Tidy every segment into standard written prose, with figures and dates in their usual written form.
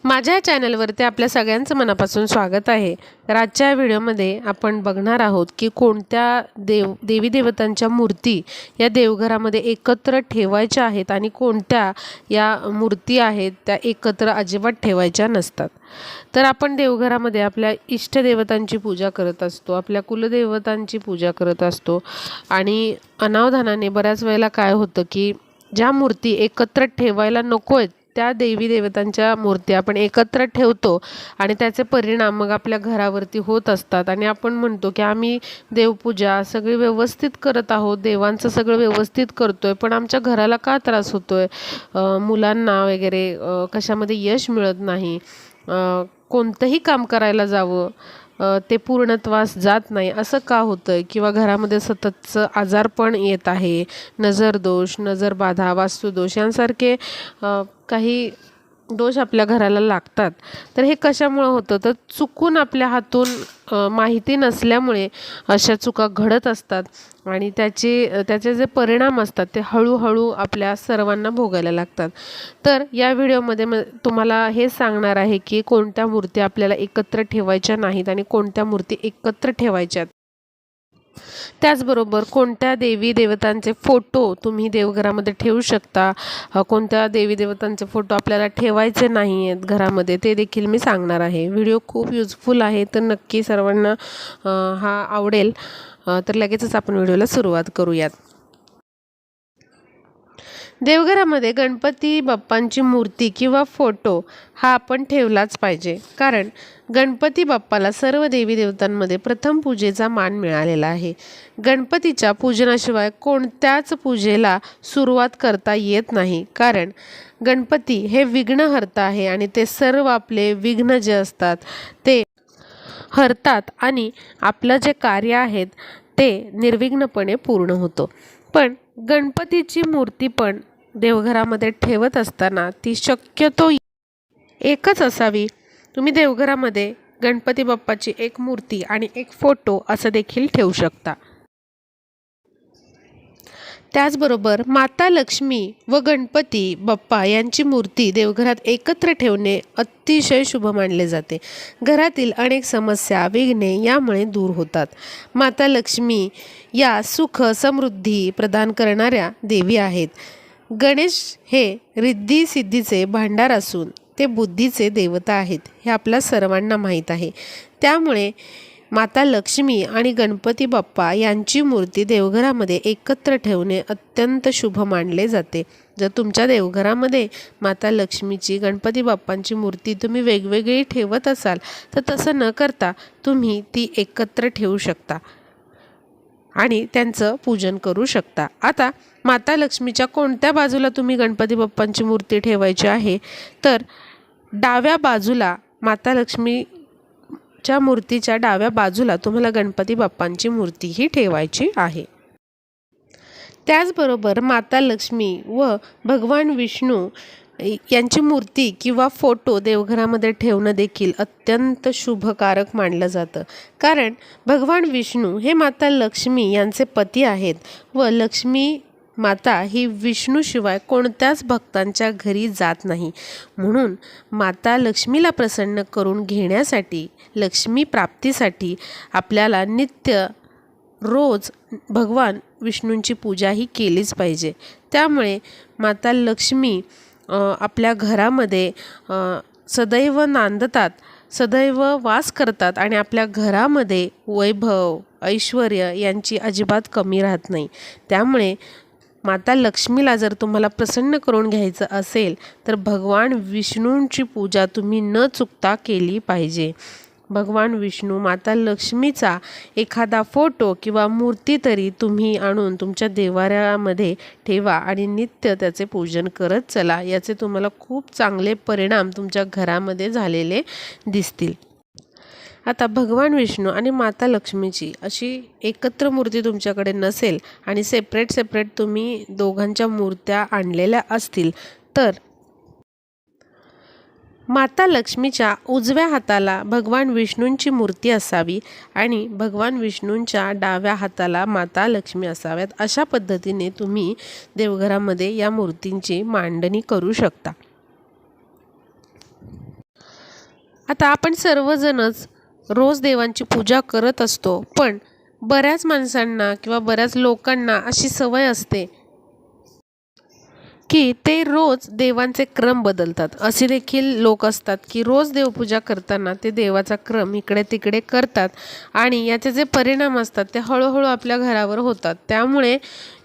माझ्या चॅनलवरती आपल्या सगळ्यांचं मनापासून स्वागत आहे। तर आजच्या व्हिडिओमध्ये आपण बघणार आहोत की कोणत्या देवी देवतांच्या मूर्ती या देवघरामध्ये एकत्र ठेवायच्या आहेत आणि कोणत्या या मूर्ती आहेत त्या एकत्र अजिबात ठेवायच्या नसतात। तर आपण देवघरामध्ये आपल्या इष्टदेवतांची पूजा करत असतो, आपल्या कुलदेवतांची पूजा करत असतो आणि अनावधानाने बऱ्याच वेळेला काय होतं की ज्या मूर्ती एकत्र ठेवायला नको आहेत त्या देवी देवतांच्या मूर्ती आपण एकत्र ठेवतो आणि त्याचे परिणाम मग आपल्या घरावरती होत असतात आणि आपण म्हणतो की आम्ही देवपूजा सगळी व्यवस्थित करत आहोत, देवांचं सगळं व्यवस्थित करतोय, पण आमच्या घराला का त्रास होतोय, मुलांना वगैरे कशामध्ये यश मिळत नाही, कोणतंही काम करायला जावं ते पूर्णत्वास जात नाही, असं का होतंय, किंवा घरामध्ये सततचं आजारपण येत आहे, नजरदोष, नजरबाधा, वास्तुदोष यांसारखे काही दोष आपल्या घराला लागतात। तर हे कशामुळे होतं, तर चुकून आपल्या हातून माहिती नसल्यामुळे अशा चुका घडत असतात आणि त्याचे जे परिणाम असतात ते हळूहळू आपल्या सर्वांना भोगायला लागतात। तर या व्हिडिओमध्ये तुम्हाला हे सांगणार आहे की कोणत्या मूर्ती आपल्याला एकत्र ठेवायच्या नाहीत आणि कोणत्या मूर्ती एकत्र ठेवायच्यात। त्याचबरोबर कोणत्या देवी देवतांचे फोटो तुम्ही देवघरामध्ये ठेवू शकता, कोणत्या देवी देवतांचे फोटो आपल्याला ठेवायचे नाही आहेत घरामध्ये ते देखील मी सांगणार आहे। व्हिडिओ खूप युजफुल आहे, तर नक्की सर्वांना हा आवडेल। तर लगेचच आपण व्हिडिओला सुरुवात करूयात। देवघरामध्ये गणपती बाप्पांची मूर्ती किंवा फोटो हा आपण ठेवलाच पाहिजे, कारण गणपती बाप्पाला सर्व देवी देवतांमध्ये प्रथम पूजेचा मान मिळालेला आहे। गणपतीच्या पूजनाशिवाय कोणत्याच पूजेला सुरुवात करता येत नाही, कारण गणपती हे विघ्नहर्ता आहे आणि ते सर्व आपले विघ्न जे असतात ते हरतात आणि आपलं जे कार्य आहेत ते निर्विघ्नपणे पूर्ण होतं। पण गणपतीची मूर्ती पण देवघरामध्ये ठेवत असताना ती शक्यतो एकच असावी। तुम्ही देवघरामध्ये गणपती बाप्पाची एक मूर्ती आणि एक फोटो असं देखील ठेवू शकता। त्याचबरोबर माता लक्ष्मी व गणपती बाप्पा यांची मूर्ती देवघरात एकत्र ठेवणे अतिशय शुभ मानले जाते। घरातील अनेक समस्या, विघ्ने यामुळे दूर होतात। माता लक्ष्मी या सुख समृद्धी प्रदान करणाऱ्या देवी आहेत। गणेश हे रिद्धी सिद्धीचे भांडार असून ते बुद्धीचे देवता आहेत, हे आपल्या सर्वांना माहीत आहे। त्यामुळे माता लक्ष्मी आणि गणपती बाप्पा यांची मूर्ती देवघरामध्ये एकत्र ठेवणे अत्यंत शुभ मानले जाते। जर तुमच्या देवघरामध्ये माता लक्ष्मीची, गणपती बाप्पांची मूर्ती तुम्ही वेगवेगळी ठेवत असाल तर तसं न करता तुम्ही ती एकत्र ठेवू शकता आणि त्यांचं पूजन करू शकता। आता माता लक्ष्मीच्या कोणत्या बाजूला तुम्ही गणपती बाप्पांची मूर्ती ठेवायची आहे, तर डाव्या बाजूला माता लक्ष्मीच्या मूर्तीच्या डाव्या बाजूला तुम्हाला गणपती बाप्पांची मूर्ती ही ठेवायची आहे। त्याचबरोबर माता लक्ष्मी व भगवान विष्णू यांची मूर्ती किंवा फोटो देवघरामध्ये ठेवणं देखील अत्यंत शुभकारक मानलं जातं, कारण भगवान विष्णू हे माता लक्ष्मी यांचे पती आहेत व लक्ष्मी माता ही विष्णूशिवाय कोणत्याच भक्तांच्या घरी जात नाही। म्हणून माता लक्ष्मीला प्रसन्न करून घेण्यासाठी, लक्ष्मी प्राप्तीसाठी आपल्याला नित्य रोज भगवान विष्णूंची पूजा ही केलीच पाहिजे। त्यामुळे माता लक्ष्मी आपल्या घरामध्ये सदैव नांदतात, सदैव वास करतात आणि आपल्या घरामध्ये वैभव, ऐश्वर्य यांची अजिबात कमी राहत नाही। त्यामुळे माता लक्ष्मीला जर तुम्हाला प्रसन्न करून घ्यायचं असेल तर भगवान विष्णूंची पूजा तुम्ही न चुकता केली पाहिजे। भगवान विष्णू, माता लक्ष्मीचा एखादा फोटो किंवा मूर्ती तरी तुम्ही आणून तुमच्या देवाऱ्यामध्ये ठेवा आणि नित्य त्याचे पूजन करत चला। याचे तुम्हाला खूप चांगले परिणाम तुमच्या घरामध्ये झालेले दिसतील। आता भगवान विष्णू आणि माता लक्ष्मीची अशी एकत्र मूर्ती तुमच्याकडे नसेल आणि सेपरेट तुम्ही दोघांच्या मूर्त्या आणलेल्या असतील, तर माता लक्ष्मीच्या उजव्या हाताला भगवान विष्णूंची मूर्ती असावी आणि भगवान विष्णूंच्या डाव्या हाताला माता लक्ष्मी असाव्यात। अशा पद्धतीने तुम्ही देवघरामध्ये या मूर्तींची मांडणी करू शकता। आता आपण सर्वजणच रोज देवांची पूजा करत असतो, पण बऱ्याच माणसांना किंवा बऱ्याच लोकांना अशी सवय असते की ते रोज देवांचे क्रम बदलतात. असे देखील लोक असतात की रोज देवपूजा करताना ते देवाचा क्रम इकडे तिकडे करतात आणि याचे जे परिणाम असतात ते हळूहळू आपल्या घरावर होतात. त्यामुळे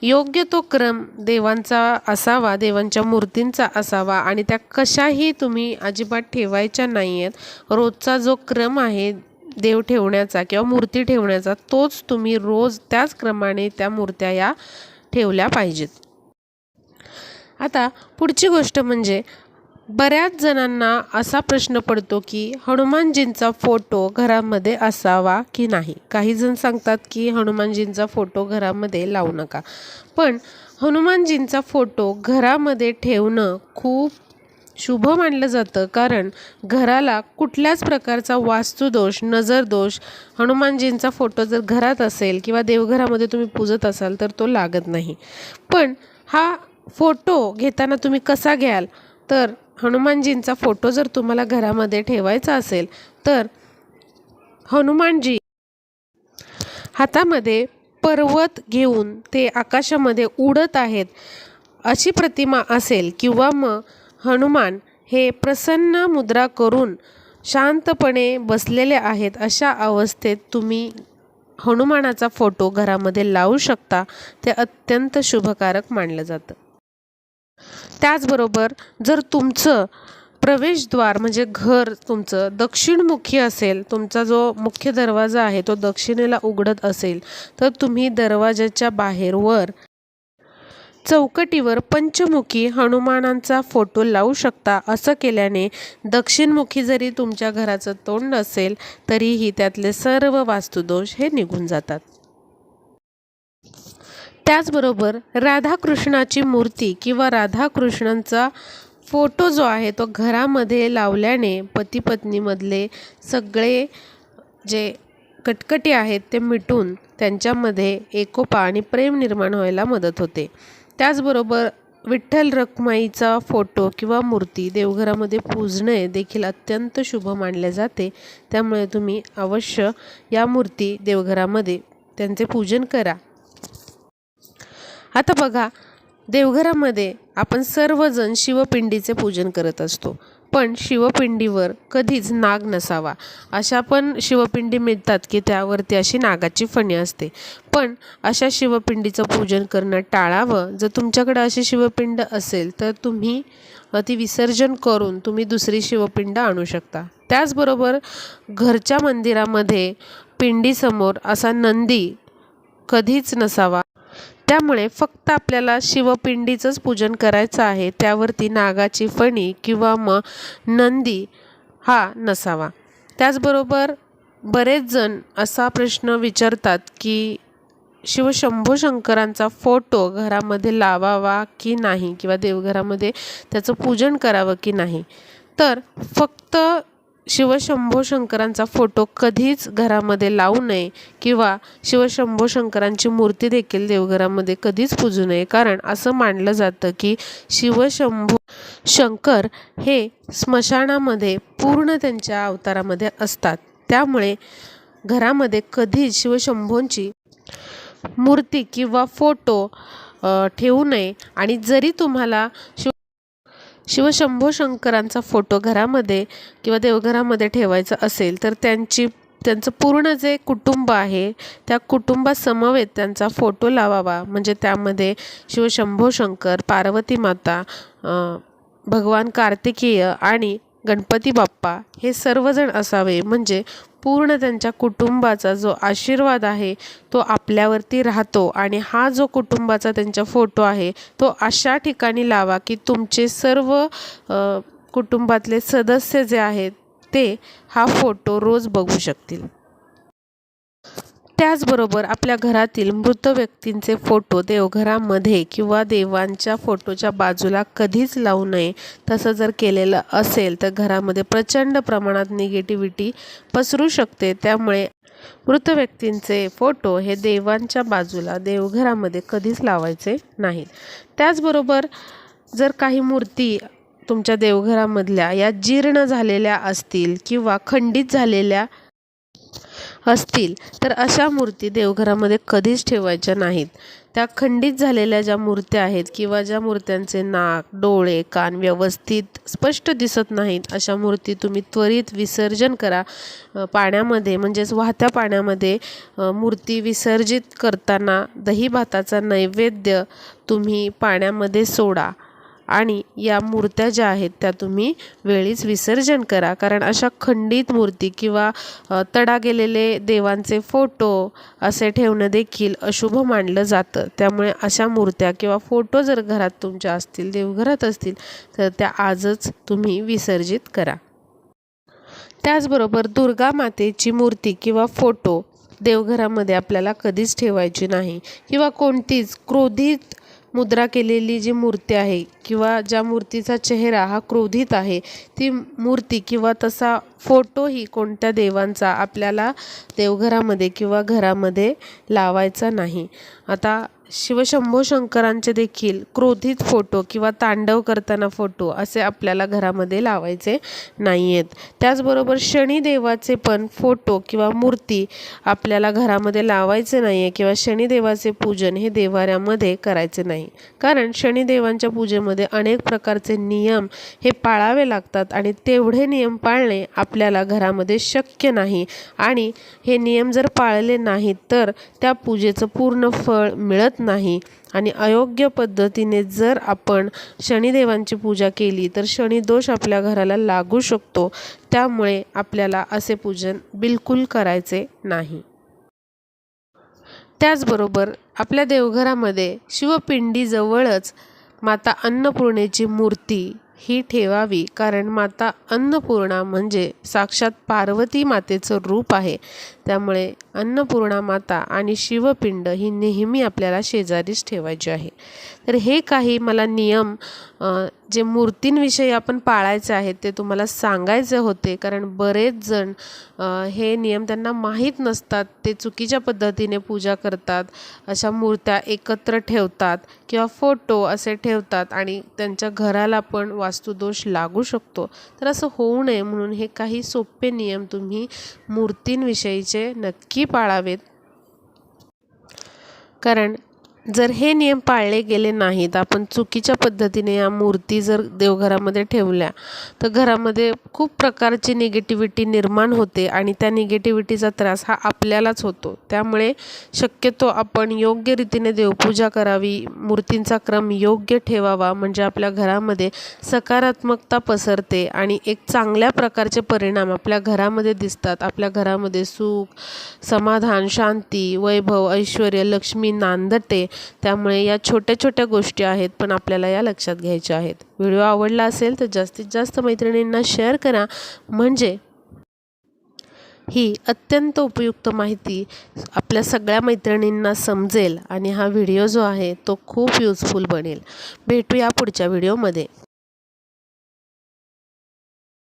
योग्य तो क्रम देवांचा असावा, देवांच्या मूर्तींचा असावा आणि त्या कशाही तुम्ही अजिबात ठेवायच्या नाही आहेत. रोजचा जो क्रम आहे देव ठेवण्याचा किंवा मूर्ती ठेवण्याचा, तोच तुम्ही रोज त्याच क्रमाने त्या मूर्त्या या ठेवल्या पाहिजेत. आता पुढची गोष्ट म्हणजे बऱ्याच जणांना असा प्रश्न पडतो की हनुमानजींचा फोटो घरामध्ये असावा की नाही. काही जण सांगतात की हनुमानजींचा फोटो घरामध्ये लावू नका, पण हनुमानजींचा फोटो घरामध्ये ठेवणं खूप शुभ मानलं जातं. कारण घराला कुठल्याच प्रकारचा वास्तुदोष, नजरदोष हनुमानजींचा फोटो जर घरात असेल किंवा देवघरामध्ये तुम्ही पूजत असाल तर तो लागत नाही. पण हा फोटो घेताना तुम्ही कसा घ्याल, तर हनुमानजींचा फोटो जर तुम्हाला घरामध्ये ठेवायचा असेल तर हनुमानजी हातामध्ये पर्वत घेऊन ते आकाशामध्ये उडत आहेत अशी प्रतिमा असेल किंवा मग हनुमान हे प्रसन्न मुद्रा करून शांतपणे बसलेले आहेत, अशा अवस्थेत तुम्ही हनुमानाचा फोटो घरामध्ये लावू शकता. ते अत्यंत शुभकारक मानलं जातं. त्याचबरोबर जर तुमचं प्रवेशद्वार म्हणजे घर तुमचं दक्षिणमुखी असेल, तुमचा जो मुख्य दरवाजा आहे तो दक्षिणेला उघडत असेल, तर तुम्ही दरवाजाच्या बाहेरवर चौकटीवर पंचमुखी हनुमानांचा फोटो लावू शकता. असं केल्याने दक्षिणमुखी जरी तुमच्या घराचं तोंड असेल तरीही त्यातले सर्व वास्तुदोष हे निघून जातात. त्याचबरोबर राधाकृष्णाची मूर्ती किंवा राधाकृष्णांचा फोटो जो आहे तो घरामध्ये लावल्याने पती पत्नीमधले सगळे जे कटकटी आहेत ते मिटून त्यांच्यामध्ये एकोपा आणि प्रेम निर्माण व्हायला मदत होते. त्याचबरोबर विठ्ठल रखुमाईचा फोटो किंवा मूर्ती देवघरामध्ये पूजणे देखील अत्यंत शुभ मानले जाते. त्यामुळे तुम्ही अवश्य या मूर्ती देवघरामध्ये त्यांचे पूजन करा. आता बघा, देवघरामध्ये आपण सर्वजण शिवपिंडीचे पूजन करत असतो, पण शिवपिंडीवर कधीच नाग नसावा. अशा पण शिवपिंडी मिळतात की त्यावरती अशी नागाची फणी असते, पण अशा शिवपिंडीचं पूजन करणं टाळावं. जर तुमच्याकडे अशी शिवपिंड असेल तर तुम्ही ती विसर्जन करून तुम्ही दुसरी शिवपिंड आणू शकता. त्याचबरोबर घरच्या मंदिरामध्ये पिंडीसमोर असा नंदी कधीच नसावा. त्यामुळे फक्त आपल्याला शिवपिंडीचंच पूजन करायचं आहे, त्यावरती नागाची फणी किंवा मग नंदी हा नसावा. त्याचबरोबर बरेच जण असा प्रश्न विचारतात की शिवशंभो शंकरांचा फोटो घरामध्ये लावावा की नाही किंवा देवघरामध्ये त्याचं पूजन करावं की नाही. तर फक्त शिवशंभो शंकरांचा फोटो कधीच घरामध्ये लावू नये किंवा शिवशंभो शंकरांची मूर्ती देखील देवघरामध्ये कधीच पूजू नये. कारण असं मानलं जातं की शिवशंभो शंकर हे स्मशानामध्ये पूर्ण त्यांच्या अवतारामध्ये असतात. त्यामुळे घरामध्ये कधीच शिवशंभोंची मूर्ती किंवा फोटो ठेवू नये. आणि जरी तुम्हाला शिवशंभो शंकरांचा फोटो घरामध्ये किंवा देवघरामध्ये ठेवायचा असेल तर त्यांचं पूर्ण जे कुटुंब आहे त्या कुटुंबासमवेत त्यांचा फोटो लावावा. म्हणजे त्यामध्ये शिवशंभो शंकर, पार्वती माता, भगवान कार्तिकेय आणि गणपती बाप्पा हे सर्वजण असावे. म्हणजे पूर्ण त्यांच्या कुटुंबाचा जो आशीर्वाद आहे तो आपल्यावरती राहतो. आणि हा जो कुटुंबाचा त्यांचा फोटो आहे तो अशा ठिकाणी लावा की तुमचे सर्व कुटुंबातले सदस्य जे आहेत ते हा फोटो रोज बघू शकतील. त्याचबरोबर आपल्या घरातील मृत व्यक्तींचे फोटो देवघरामध्ये किंवा देवांच्या फोटोच्या बाजूला कधीच लावू नये. तसं जर केलेलं असेल तर घरामध्ये प्रचंड प्रमाणात निगेटिव्हिटी पसरू शकते. त्यामुळे मृत व्यक्तींचे फोटो हे देवांच्या बाजूला देवघरामध्ये कधीच लावायचे नाहीत. त्याचबरोबर जर काही मूर्ती तुमच्या देवघरामधल्या या जीर्ण झालेल्या असतील किंवा खंडित झालेल्या असतील तर अशा मूर्ती देवघरामध्ये कधीच ठेवायच्या नाहीत. त्या खंडित झालेल्या ज्या मूर्त्या आहेत किंवा ज्या मूर्त्यांचे नाक, डोळे, कान व्यवस्थित स्पष्ट दिसत नाहीत अशा मूर्ती तुम्ही त्वरित विसर्जन करा. पाण्यामध्ये म्हणजेच वाहत्या पाण्यामध्ये मूर्ती विसर्जित करताना दही भाताचा नैवेद्य तुम्ही पाण्यामध्ये सोडा आणि या मूर्त्या ज्या आहेत त्या तुम्ही वेळीच विसर्जन करा. कारण अशा खंडित मूर्ती किंवा तडा गेलेले देवांचे फोटो असे ठेवणं देखील अशुभ मानलं जातं. त्यामुळे अशा मूर्त्या किंवा फोटो जर घरात तुमच्या असतील, देवघरात असतील तर त्या आजच तुम्ही विसर्जित करा. त्याचबरोबर दुर्गा मातेची मूर्ती किंवा फोटो देवघरामध्ये आपल्याला कधीच ठेवायची नाही किंवा कोणतीच क्रोधित मुद्रा केलेली जी मूर्ती आहे किंवा ज्या मूर्तीचा चेहरा हा क्रोधित आहे ती मूर्ती किंवा तसा फोटोही कोणत्या देवांचा आपल्याला देवघरामध्ये किंवा घरामध्ये लावायचा नाही. आता शिवशंभो शंकरांचे देखील क्रोधित फोटो किंवा तांडव करताना फोटो असे आपल्याला घरामध्ये लावायचे नाही आहेत. त्याचबरोबर शनिदेवाचे पण फोटो किंवा मूर्ती आपल्याला घरामध्ये लावायचे नाही आहे किंवा शनिदेवाचे पूजन हे देवाऱ्यामध्ये करायचे नाही. कारण शनिदेवांच्या पूजेमध्ये अनेक प्रकारचे नियम हे पाळावे लागतात आणि तेवढे नियम पाळणे आपल्याला घरामध्ये शक्य नाही आणि हे नियम जर पाळले नाहीत तर त्या पूजेचं पूर्ण फळ मिळत नाही आणि अयोग्य पद्धतीने जर आपण शनिदेवांची पूजा केली तर शनिदोष आपल्या घराला लागू शकतो. त्यामुळे आपल्याला असे पूजन बिलकुल करायचे नाही. त्याचबरोबर आपल्या देवघरामध्ये शिवपिंडीजवळच माता अन्नपूर्णेची मूर्ती ही ठेवावी. कारण माता अन्नपूर्णा म्हणजे साक्षात पार्वती मातेचं रूप आहे. त्यामुळे अन्नपूर्णा माता आणि शिवपिंड ही नेहमी आपल्याला शेजारीच ठेवायची आहे. तर हे काही मला नियम जे मूर्तींविषयी आपण पाळायचे आहेत ते तुम्हाला सांगायचे होते. कारण बरेच जण हे नियम त्यांना माहीत नसतात, ते चुकीच्या पद्धतीने पूजा करतात, अशा मूर्त्या एकत्र ठेवतात किंवा फोटो असे ठेवतात आणि त्यांच्या घराला पण वास्तुदोष लागू शकतो. तर असं होऊ नये म्हणून हे काही सोपे नियम तुम्ही मूर्तींविषयीचे नक्की पाळावेत. कारण जर हे नियम पाळले गेले नाहीत, आपण चुकीच्या पद्धतीने या मूर्ती जर देवघरामध्ये ठेवल्या तर घरामध्ये खूप प्रकारची निगेटिव्हिटी निर्माण होते आणि त्या निगेटिव्हिटीचा त्रास हा आपल्यालाच होतो. त्यामुळे शक्यतो आपण योग्य रीतीने देवपूजा करावी, मूर्तींचा क्रम योग्य ठेवावा, म्हणजे आपल्या घरामध्ये सकारात्मकता पसरते आणि एक चांगल्या प्रकारचे परिणाम आपल्या घरामध्ये दिसतात. आपल्या घरामध्ये सुख, समाधान, शांती, वैभव, ऐश्वर्य, लक्ष्मी नांदते. त्यामुळे या छोट्या छोट्या गोष्टी आहेत पण आपल्याला या लक्षात घ्यायच्या आहेत. व्हिडिओ आवडला असेल तर जास्तीत जास्त मैत्रिणींना शेअर करा, म्हणजे ही अत्यंत उपयुक्त माहिती आपल्या सगळ्या मैत्रिणींना समजेल आणि हा व्हिडिओ जो आहे तो खूप युजफुल बनेल. भेटूया पुढच्या व्हिडिओमध्ये.